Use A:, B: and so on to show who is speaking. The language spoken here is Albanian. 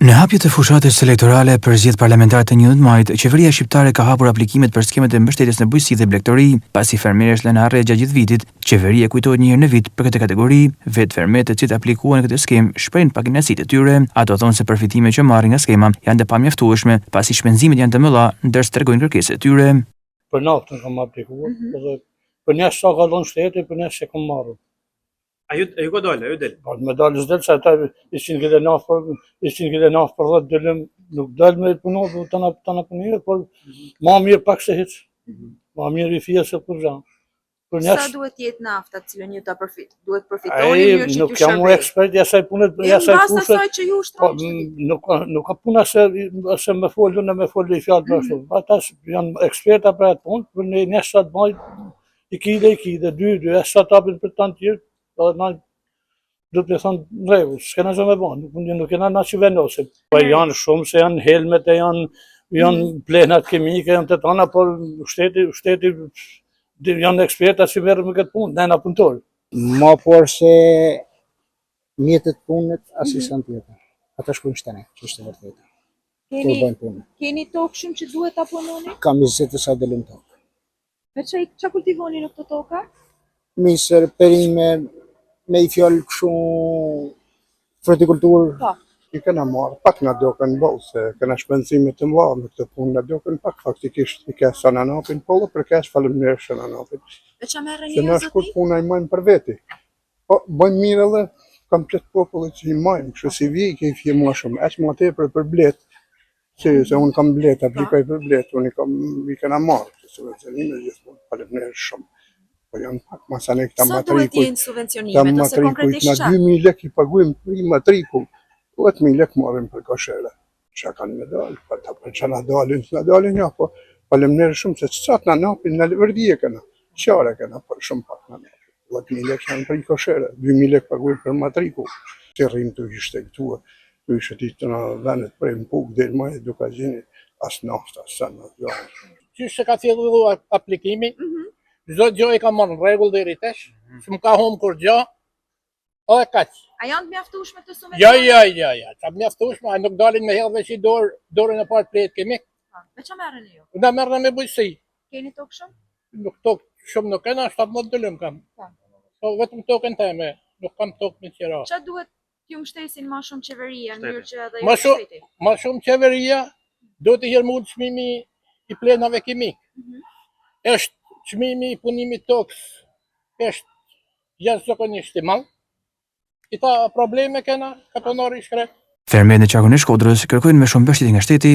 A: Në hapjet e fushatës elektorale për zgjedhjet parlamentare të 11 majit, qeveria shqiptare ka hapur aplikimet për skemet e mbështetjes në bujqësi dhe blegtori, pasi fermerësh lënë harre gjatë gjithë vitit. Qeveria kujtohet një herë në vit për këtë kategori. Vetë fermerët të cilët aplikuan këtë skemë shprehin pak kënaqësitë e tyre. Ato thonë se përfitimet që marrin nga skema janë të pamjaftueshme, pasi shpenzimet janë të mëdha, ndërsa tregojnë kërkesat e tyre.
B: Për naftën kam aplikuar, për një sa ka dhënë shteti, për një se kam marrë.
C: A ju ka dalë, ju del?
B: Me dalë s'del se ata 100 kg naftë për 10 delëm, nuk del me punu, të na punirë, por ma mirë pak se hiç. Ma mirë i fia se për gjanë.
D: Sa duhet jetë nafta cilën ju ta duhet përfitoni mirë që
B: nuk jam ekspert i asaj punë,
D: i asaj pushe. Që ju
B: nuk ka puna se me folën e me folën i fjalë për ashtu. Ata janë eksperta për atë punë, për një sa të maj i kide, dy sa të apin për tanë tjërë, na do të thonë në rregull, s'kena gjë me bën, nuk kena na që vendosim. Po janë shumë se janë helmet e janë plenat kimike, janë të tana, por shteti janë eksperta që merren me këtë punë, na punëtor.
E: Ma por se mjetet punët asisant tjetër. Ata shkojnë shtene, që është e vërtetë.
D: Keni tokë shumë që duhet ta punoni?
E: Kam 20 sa delën tokë.
D: Me ç'a kultivoni në këto toka?
E: Misër, perime, me i fjallë këshu frutikulturë.
D: Po.
F: I kena marrë, pak nga doken bëllë, se kena shpenzimet të mbarë në këtë punë nga doken, pak faktikisht i kesë ananapin, po dhe për kesë faleminderisht ananapin.
D: E që merë
F: Se
D: një
F: në shkut puna i majmë për veti. Po, bëjmë mirë edhe, kam qëtë popullet që i majmë, kështu si vijë i fje ma shumë, eqë ma tepër për bletë, se unë kam bletë, aplikoj për bletë, unë i kena marrë, se subvencionime gjithmonë, faleminderisht shumë. Po janë pak masane këta matrikuj.
D: Sa duhet jenë subvencionimet, ose konkretisht
F: qa? Na 2.000 lek i paguim për i matrikull, 8.000 lek marrim për koshere. Qa kanë me dalë, për që na dalin, ja, po faleminderisht shumë, se qatë na napin, në vërdije këna, qare këna, për shumë pak na napin. 8.000 lek janë për i koshere, 2.000 lek paguim për matrikull. Që rrim të ishte këtua, të ishte ti të në venet për e më puk, dhe më e duka gjeni, as nafta, as sa në dalë.
G: Qysh se ka fillu aplikimi? Çdo gjë e ka marrë në rregull deri tash, s'm ka humbur kur gjë. Edhe kaq.
D: A janë të mjaftueshme të subvencionet?
G: Ja. Ka mjaftueshme, a nuk dalin me hedhë veç i dorën e parë pletë kemi.
D: Me ç'a merreni ju?
G: Na merrem me bujqësi.
D: Keni tokë shumë?
G: Nuk tokë shumë nuk kena, 17 dëlëm kam. Po vetëm tokën time, nuk kam tokë me qira.
D: Ç'a duhet t'ju mbështesin më shumë qeveria në mënyrë që edhe shteti?
G: Më shumë qeveria do të hirmut çmimi i plenave kimik. Është çmimi i punimit tokës është jashtëzakonisht i madh. Këta probleme kena, ka punori shkret.
A: Fermerët në Qakun e Shkodrës kërkojnë më shumë mbështetje nga shteti